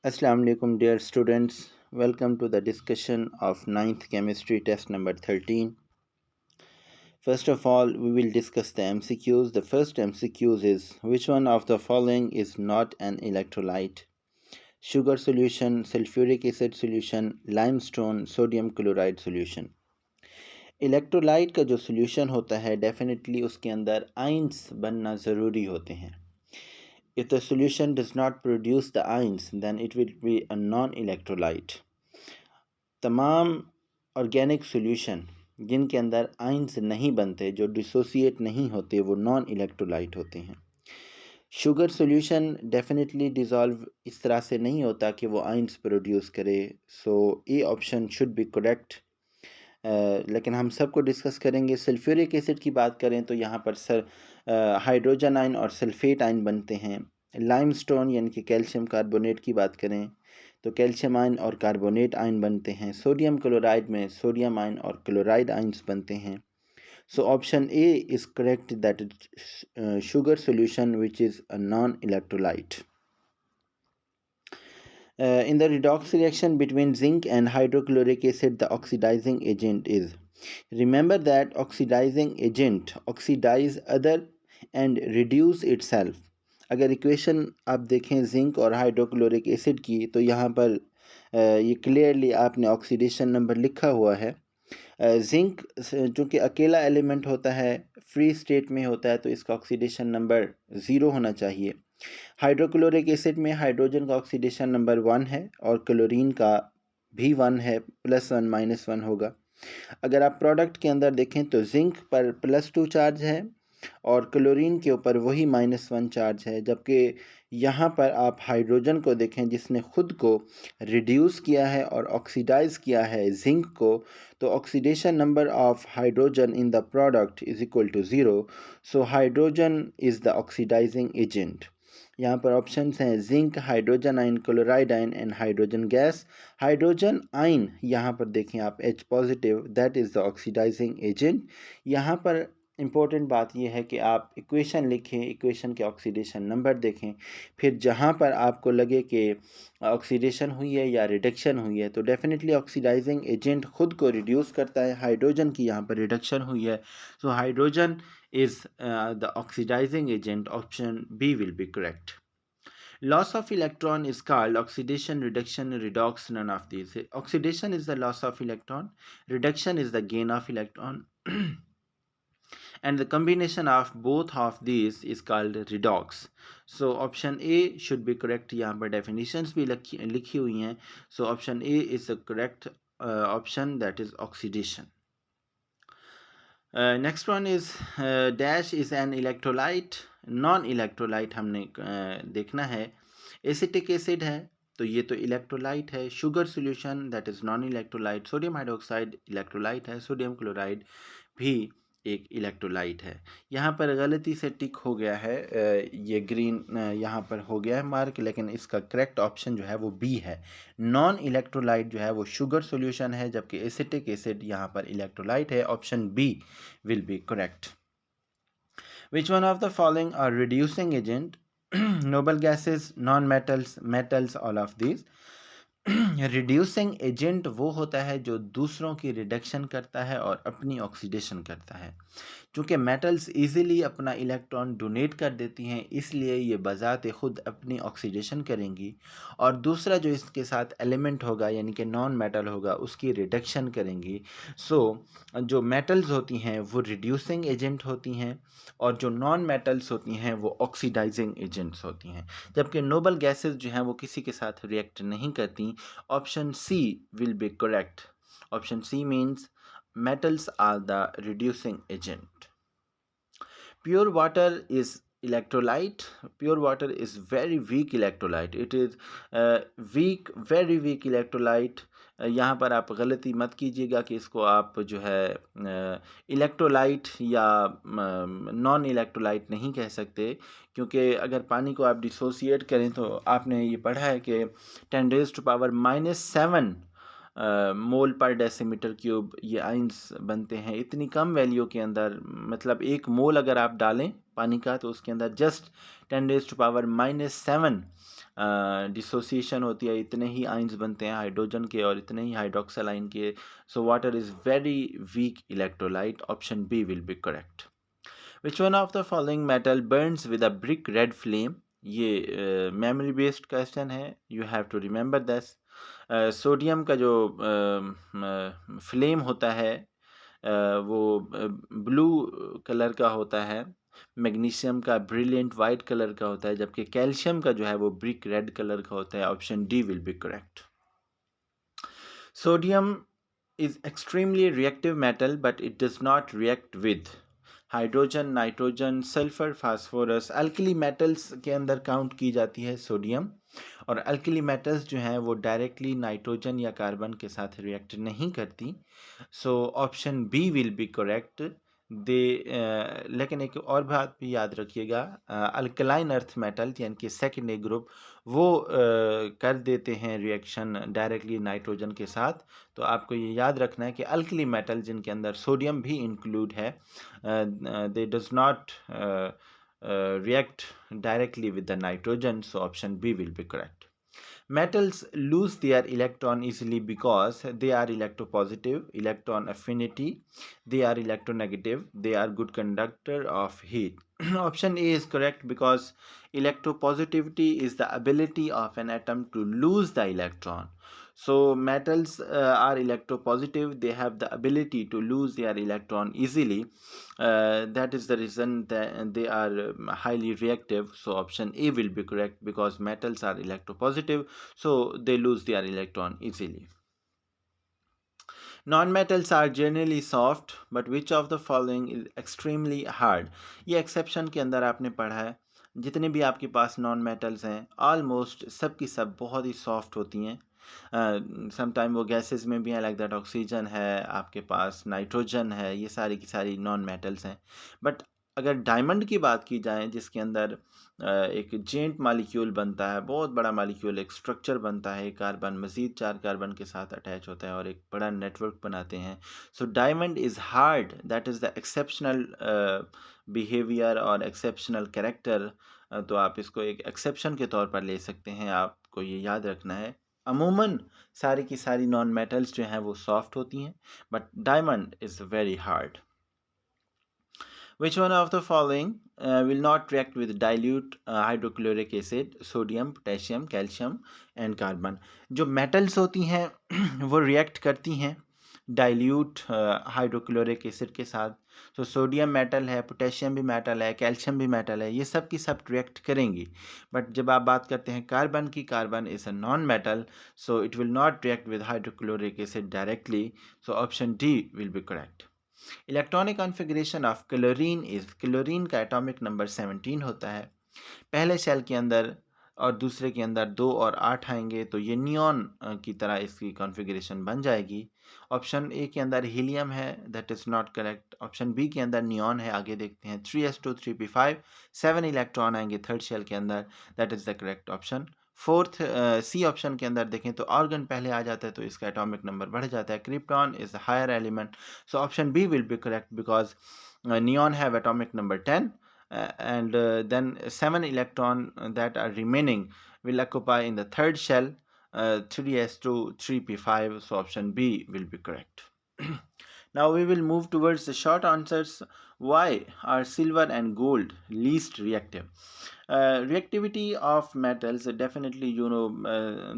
Assalamu alaikum dear students. Welcome to the discussion of ninth chemistry test number 13. First of all, we will discuss the MCQs. The first MCQs is which one of the following is not an electrolyte? Sugar solution, sulfuric acid solution, limestone, sodium chloride solution. Electrolyte का जो solution होता है definitely उसके अंदर ions बनना ज़रूरी होते हैं. If the solution does not produce the ions, then it will be a non-electrolyte. तमाम ऑर्गेनिक सॉल्यूशन जिनके अंदर आइंस नहीं बनते, जो डिसोसिएट नहीं होते, वो नॉन इलेक्ट्रोलाइट होते हैं. शुगर सॉल्यूशन डेफिनेटली डिज़ोल्व इस तरह से नहीं होता कि वो आइंस प्रोड्यूस करे. So A option should be correct. लेकिन हम सबको डिस्कस करेंगे. सल्फ्यूरिक एसिड की बात करें तो यहाँ पर हाइड्रोजन आयन और सल्फेट आयन बनते हैं. लाइमस्टोन यानी कि कैल्शियम कार्बोनेट की बात करें तो कैल्शियम आयन और कार्बोनेट आयन बनते हैं. सोडियम क्लोराइड में सोडियम आयन और क्लोराइड आयन्स बनते हैं. So option A is correct, that is sugar solution which is a non electrolyte. In the redox reaction between zinc and hydrochloric acid, the oxidizing agent is. Remember that oxidizing agent oxidize other and reduce itself. अगर equation आप देखें zinc और hydrochloric acid की तो यहाँ पर ये clearly आपने ऑक्सीडेशन नंबर लिखा हुआ है. जिंक चूँकि अकेला एलिमेंट होता है, फ्री स्टेट में होता है, तो इसका ऑक्सीडेशन नंबर 0 होना चाहिए. हाइड्रोक्लोरिक एसिड में हाइड्रोजन का ऑक्सीडेशन नंबर 1 है और क्लोरीन का भी 1 है, +1 -1 होगा. अगर आप प्रोडक्ट के अंदर देखें तो जिंक पर +2 चार्ज है और क्लोरीन के ऊपर वही -1 चार्ज है. जबकि यहाँ पर आप हाइड्रोजन को देखें जिसने खुद को रिड्यूस किया है और ऑक्सीडाइज किया है जिंक को, तो oxidation number of hydrogen in the product is equal to 0. So hydrogen is the oxidising agent. यहाँ पर ऑप्शंस हैं zinc, hydrogen ion, chloride ion and hydrogen gas. Hydrogen ion यहाँ पर देखें आप H positive, that is the oxidising agent. यहाँ पर important बात यह है कि आप इक्वेशन लिखें, इक्वेशन के ऑक्सीडेशन नंबर देखें, फिर जहाँ पर आपको लगे कि ऑक्सीडेशन हुई है या रिडक्शन हुई है तो डेफिनेटली ऑक्सीडाइजिंग एजेंट खुद को रिड्यूस करता है. हाइड्रोजन की यहाँ पर रिडक्शन हुई है, so hydrogen is the oxidizing agent. Option B will be correct. Loss of electron is called oxidation, reduction, redox. None of these. Oxidation is the loss of electron, reduction is the gain of electron, and the combination of both of these is called redox. So option A should be correct. यहाँ पर definitions भी लिखी हुई हैं. So option A is the correct option, that is oxidation. Next one is dash is an electrolyte. Non electrolyte हमने देखना है. Acetic acid है तो ये तो इलेक्ट्रोलाइट है. Sugar solution that is non electrolyte. Sodium hydroxide electrolyte है. Sodium chloride भी एक इलेक्ट्रोलाइट है. यहाँ पर गलती से टिक हो गया है, ये ग्रीन यहाँ पर हो गया है मार्क, लेकिन इसका करेक्ट ऑप्शन जो है वो बी है. नॉन इलेक्ट्रोलाइट जो है वो शुगर सॉल्यूशन है, जबकि एसिटिक एसिड यहाँ पर इलेक्ट्रोलाइट है. Option B will be correct. Which one of the following are reducing agent? Noble gases, non metals, metals, all of this. Reducing agent वो होता है जो दूसरों की रिडक्शन करता है और अपनी ऑक्सीडेशन करता है. चूँकि मेटल्स इजीली अपना इलेक्ट्रॉन डोनेट कर देती हैं, इसलिए ये बजाते खुद अपनी ऑक्सीडेशन करेंगी, और दूसरा जो इसके साथ एलिमेंट होगा यानी कि नॉन मेटल होगा उसकी रिडक्शन करेंगी. सो जो मेटल्स होती हैं वो रिड्यूसिंग एजेंट होती हैं और जो नॉन मेटल्स होती हैं वो ऑक्सीडाइजिंग एजेंट्स होती हैं. जबकि नोबल गैसेस जो हैं वो किसी के साथ रिएक्ट नहीं करती. Option C will be correct. Option C means metals are the reducing agent. Pure water is electrolyte. Pure water is very weak electrolyte. It is weak, very weak electrolyte. यहाँ पर आप गलती मत कीजिएगा कि इसको आप जो है इलेक्ट्रोलाइट या नॉन इलेक्ट्रोलाइट नहीं कह सकते, क्योंकि अगर पानी को आप डिसोसिएट करें तो आपने ये पढ़ा है कि 10⁻⁻⁷ मोल पर डेसीमीटर क्यूब ये आइंस बनते हैं. इतनी कम वैल्यू के अंदर, मतलब 1 मोल अगर आप डालें पानी का तो उसके अंदर जस्ट 10⁻⁻⁷ डिसोसिएशन होती है, इतने ही आइंस बनते हैं हाइड्रोजन के और इतने ही हाइड्रोक्सिल आइन के. So water is very weak electrolyte. Option B will be correct. Which one of the following metal burns with a brick red flame. ये मेमोरी बेस्ड क्वेश्चन है, you have to remember this. Sodium का जो flame होता है वो blue colour का होता है. मैग्नीशियम का ब्रिलियंट वाइट कलर का होता है, जबकि कैल्शियम का जो है वो ब्रिक रेड कलर का होता है. Option D will be correct. Sodium is extremely reactive metal, but it does not react with hydrogen, nitrogen, sulphur, phosphorus. Alkali metals के अंदर काउंट की जाती है सोडियम. और अल्कली मेटल्स जो हैं वो डायरेक्टली नाइट्रोजन या कार्बन के साथ रिएक्ट नहीं करती. So option B will be correct. दे लेकिन एक और बात भी याद रखिएगा, अल्कलाइन अर्थ मेटल यानी कि सेकेंडरी ग्रुप वो कर देते हैं रिएक्शन डायरेक्टली नाइट्रोजन के साथ. तो आपको ये याद रखना है कि अल्कली मेटल जिनके अंदर सोडियम भी इंक्लूड है, दे does not react directly with the nitrogen. So option B will be correct. Metals lose their electron easily because they are electropositive, electron affinity, they are electronegative, they are good conductor of heat. Option A is correct because electropositivity is the ability of an atom to lose the electron. So metals are electropositive, they have the ability to lose their electron easily. That is the reason that they are highly reactive. So option A will be correct because metals are electropositive, so they lose their electron easily. Non-metals are generally soft, but which of the following is extremely hard? ये exception के अंदर आपने पढ़ा है. जितने भी आपके पास non metals हैं ऑलमोस्ट सब की सब बहुत ही सॉफ्ट होती हैं. समटाइम वो गैसेस में भी हैं, लाइक दैट ऑक्सीजन है, आपके पास नाइट्रोजन है, ये सारी की सारी नॉन मेटल्स हैं. बट अगर डायमंड की बात की जाए जिसके अंदर एक जेंट मालिक्यूल बनता है, बहुत बड़ा मालिक्यूल, एक स्ट्रक्चर बनता है, एक कार्बन मज़ीद 4 कार्बन के साथ अटैच होता है और एक बड़ा नेटवर्क बनाते हैं. So diamond is hard, that is the exceptional behaviour और एक्सेप्शनल कैरेक्टर. तो आप इसको एक एक्सेप्शन के तौर पर ले सकते हैं. आपको ये याद रखना है अमूमन सारी की सारी नॉन मेटल्स जो हैं वो सॉफ्ट होती हैं, but diamond is very hard. Which one of the following will not react with dilute hydrochloric acid, sodium, potassium, calcium and carbon? जो metals होती हैं वो react करती हैं डाइल्यूट हाइड्रोक्लोरिक एसिड के साथ. तो सोडियम मेटल है, पोटेशियम भी मेटल है, कैल्शियम भी मेटल है, ये सब की सब रिएक्ट करेंगी. बट जब आप बात करते हैं कार्बन की, carbon is a non metal, so it will not react with hydrochloric acid directly. So option D will be correct. Electronic configuration of chlorine is, chlorine का एटॉमिक नंबर 17 होता है. पहले शेल के अंदर और दूसरे के अंदर 2 और 8 आएंगे तो ये नियॉन की तरह इसकी कॉन्फ़िगरेशन बन जाएगी. ऑप्शन ए के अंदर हीलियम है, that is not correct. Option B के अंदर नियॉन है. आगे देखते हैं 3s2 3p5, 7 इलेक्ट्रॉन आएंगे थर्ड शेल के अंदर, that is the correct option. Fourth C option के अंदर देखें तो ऑर्गन पहले आ जाता है तो इसका एटॉमिक नंबर बढ़ जाता है. Krypton is the higher element. So option B will be correct because neon have atomic number 10, and then 7 electron that are remaining will occupy in the third shell, 3s2 3p5. So option B will be correct. Now we will move towards the short answers. Why are silver and gold least reactive? Reactivity of metals, definitely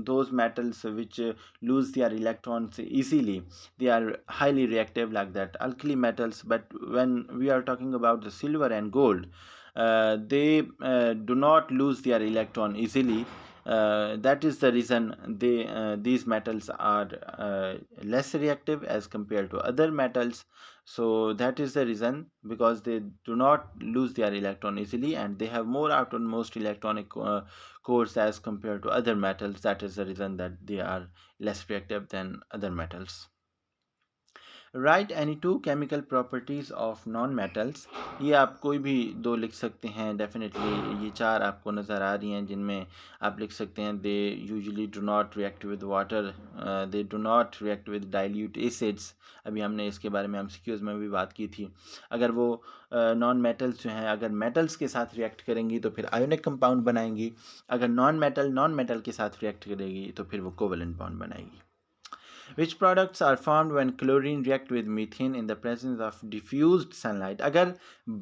those metals which lose their electrons easily, they are highly reactive like that alkali metals. But when we are talking about the silver and gold, they do not lose their electron easily. That is the reason these metals are less reactive as compared to other metals. So that is the reason, because they do not lose their electron easily and they have more outermost electronic cores as compared to other metals. That is the reason that they are less reactive than other metals. Right any two chemical properties of non metals. ये आप कोई भी दो लिख सकते हैं definitely. ये चार आपको नज़र आ रही हैं जिनमें आप लिख सकते हैं they usually do not react with water, they do not react with dilute acids. अभी हमने इसके बारे में एमसीक्यूज़ में भी बात की थी। अगर वो नॉन मेटल्स जो हैं अगर मेटल्स के साथ रिएक्ट करेंगी तो फिर आयोनिक कंपाउंड बनाएंगी। अगर नॉन मेटल के साथ रिएक्ट करेगी तो फिर वो कोवेलेंट बॉन्ड बनाएगी। Which products are formed when chlorine react with methane in the presence of diffused sunlight? अगर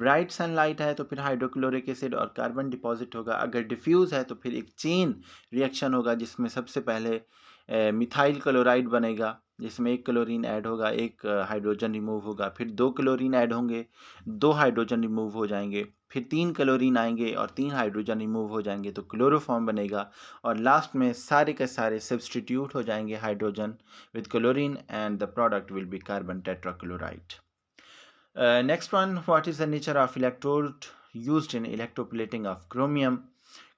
bright sunlight है तो फिर हाइड्रोक्लोरिक एसिड और कार्बन डिपॉजिट होगा। अगर डिफ्यूज है तो फिर एक चेन रिएक्शन होगा जिसमें सबसे पहले मिथाइल क्लोराइड बनेगा, जिसमें एक क्लोरीन ऐड होगा, एक हाइड्रोजन रिमूव होगा, फिर दो क्लोरीन ऐड होंगे, दो हाइड्रोजन रिमूव हो जाएंगे, फिर तीन क्लोरीन आएंगे और तीन हाइड्रोजन रिमूव हो जाएंगे तो क्लोरोफॉर्म बनेगा, और लास्ट में सारे के सारे सब्सटीट्यूट हो जाएंगे hydrogen with chlorine and the product will be carbon tetrachloride. Next one, what is the nature of electrode used in electroplating of chromium?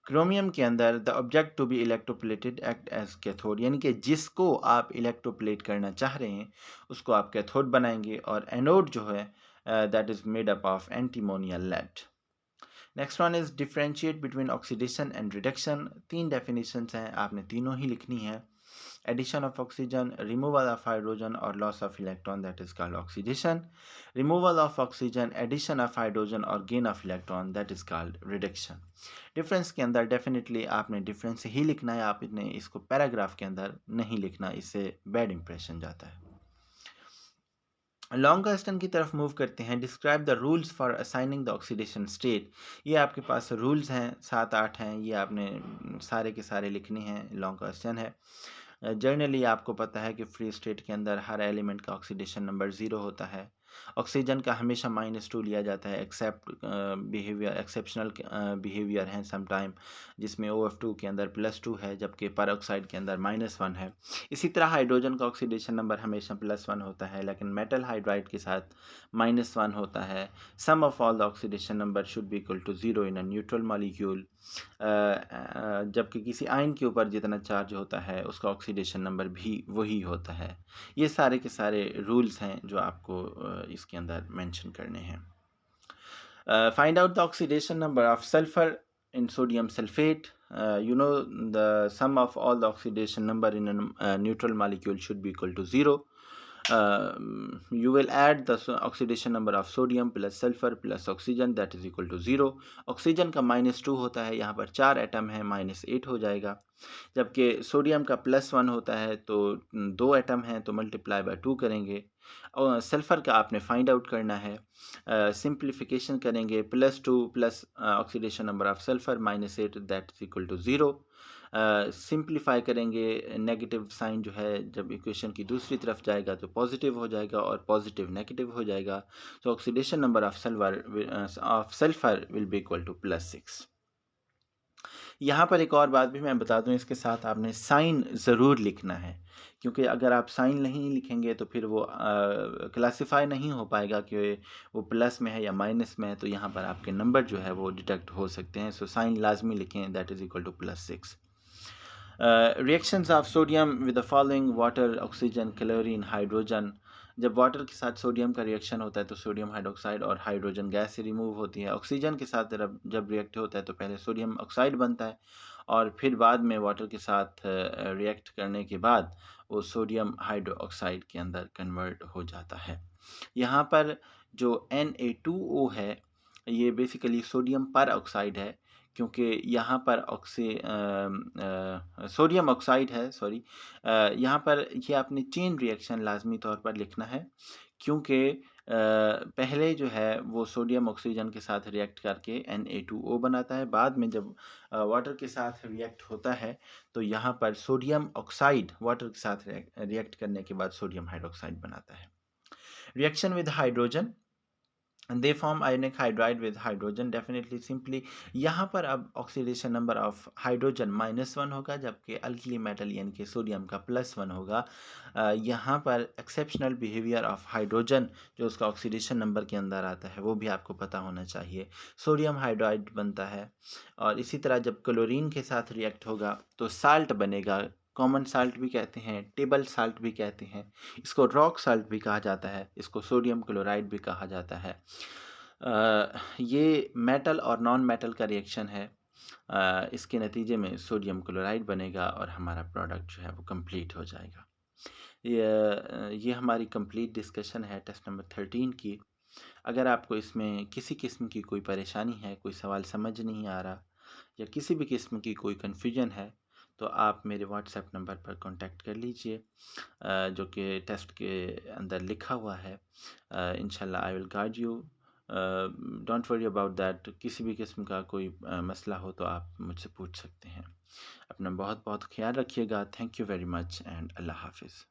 Chromium के अंदर the object to be electroplated act as cathode, यानी कि जिसको आप electroplate करना चाह रहे हैं उसको आप कैथोड बनाएंगे, और एनोड जो है that is made up of antimonial lead. Next one is differentiate between oxidation and reduction. तीन डेफिनेशंस हैं, आपने तीनों ही लिखनी है। addition of oxygen, removal of hydrogen or loss of electron, that is called oxidation. Removal of oxygen, addition of hydrogen or gain of electron, that is called reduction. Difference के अंदर definitely आपने difference ही लिखना है, आपने इसको paragraph के अंदर नहीं लिखना, इससे बैड इंप्रेशन जाता है। लॉन्ग क्वेश्चन की तरफ मूव करते हैं। Describe the rules for assigning the oxidation state. ये आपके पास रूल्स हैं, 7-8 हैं, ये आपने सारे के सारे लिखने हैं। लॉन्ग क्वेश्चन है। जनरली आपको पता है कि फ्री स्टेट के अंदर हर एलिमेंट का ऑक्सीडेशन नंबर 0 होता है। ऑक्सीजन का हमेशा -2 लिया जाता है, एक्सेप्ट बिहेवियर, एक्सेप्शनल बिहेवियर हैं समटाइम, जिसमें OF2 के अंदर +2 है जबकि पेरोक्साइड के अंदर -1 है। इसी तरह हाइड्रोजन का ऑक्सीडेशन नंबर हमेशा +1 होता है, लेकिन मेटल हाइड्राइड के साथ -1 होता है। Sum of all the oxidation number should be equal to 0 in a neutral molecule. जबकि किसी आयन के ऊपर जितना चार्ज होता है उसका ऑक्सीडेशन नंबर भी वही होता है। ये सारे के सारे रूल्स हैं जो आपको इसके अंदर मेंशन करने हैं। Find out the oxidation number of sulphur in sodium sulfate. You know the sum of all the oxidation number in a neutral molecule should be equal to 0. You will add the oxidation number of sodium plus sulfur plus oxygen, that is equal to 0. Oxygen का -2 होता है, यहाँ पर 4 atom है, -8 हो जाएगा। जबकि sodium का +1 होता है तो 2 एटम हैं तो मल्टीप्लाई बाय 2 करेंगे। और सल्फ़र का आपने फाइंड आउट करना है। सिंप्लीफिकेशन करेंगे, +2 plus oxidation number of sulphur -8 that is equal to 0। Simplify करेंगे, नेगेटिव साइन जो है जब इक्वेशन की दूसरी तरफ जाएगा तो पॉजिटिव हो जाएगा और पॉजिटिव नेगेटिव हो जाएगा। तो oxidation number of sulphur will be equal to +6। यहाँ पर एक और बात भी मैं बता दूँ, इसके साथ आपने साइन ज़रूर लिखना है, क्योंकि अगर आप साइन नहीं लिखेंगे तो फिर वो क्लासिफाई नहीं हो पाएगा कि वो प्लस में है या माइनस में है, तो यहाँ पर आपके नंबर जो है वो डिटेक्ट हो सकते हैं। सो साइन लाजमी लिखें, that is equal to +6। Reactions of sodium with the following water, oxygen, chlorine, hydrogen. जब वाटर के साथ सोडियम का रिएक्शन होता है तो सोडियम हाइड्रोक्साइड और हाइड्रोजन गैस से रिमूव होती है। ऑक्सीजन के साथ जब रिएक्ट होता है तो पहले सोडियम ऑक्साइड बनता है और फिर बाद में वाटर के साथ रिएक्ट करने के बाद वो सोडियम हाइड्रोक्साइड के अंदर कन्वर्ट हो जाता है। यहाँ पर जो Na2O है ये बेसिकली सोडियम पर ऑक्साइड है, क्योंकि यहाँ पर सोडियम ऑक्साइड है, सॉरी। यहाँ पर ये आपने चेन रिएक्शन लाजमी तौर पर लिखना है, क्योंकि पहले जो है वो सोडियम ऑक्सीजन के साथ रिएक्ट करके Na2O बनाता है, बाद में जब वाटर के साथ रिएक्ट होता है तो यहाँ पर सोडियम ऑक्साइड वाटर के साथ रिएक्ट करने के बाद सोडियम हाइड्रोक्साइड बनाता है। Reaction with hydrogen, they form ionic hydride with hydrogen, definitely simply यहाँ पर अब ऑक्सीडेशन नंबर ऑफ हाइड्रोजन -1 होगा जबकि अल्कली मेटल यानी कि सोडियम का +1 होगा। यहाँ पर एक्सेप्शनल बिहेवियर ऑफ हाइड्रोजन जो उसका ऑक्सीडेशन नंबर के अंदर आता है वो भी आपको पता होना चाहिए। सोडियम हाइड्राइड बनता है और इसी तरह जब क्लोरीन के साथ रिएक्ट होगा तो साल्ट बनेगा, कॉमन साल्ट भी कहते हैं, टेबल साल्ट भी कहते हैं, इसको रॉक साल्ट भी कहा जाता है, इसको सोडियम क्लोराइड भी कहा जाता है। ये मेटल और नॉन मेटल का रिएक्शन है। इसके नतीजे में सोडियम क्लोराइड बनेगा और हमारा प्रोडक्ट जो है वो कंप्लीट हो जाएगा। ये हमारी कंप्लीट डिस्कशन है टेस्ट नंबर 13 की। अगर आपको इसमें किसी किस्म की कोई परेशानी है, कोई सवाल समझ नहीं आ रहा या किसी भी किस्म की कोई कन्फ्यूजन है, तो आप मेरे व्हाट्सएप नंबर पर कांटेक्ट कर लीजिए, जो कि टेस्ट के अंदर लिखा हुआ है। इंशाल्लाह I will guide you. Don't worry about that. किसी भी किस्म का कोई मसला हो तो आप मुझसे पूछ सकते हैं। अपना बहुत बहुत ख्याल रखिएगा। Thank you very much and अल्लाह हाफिज़।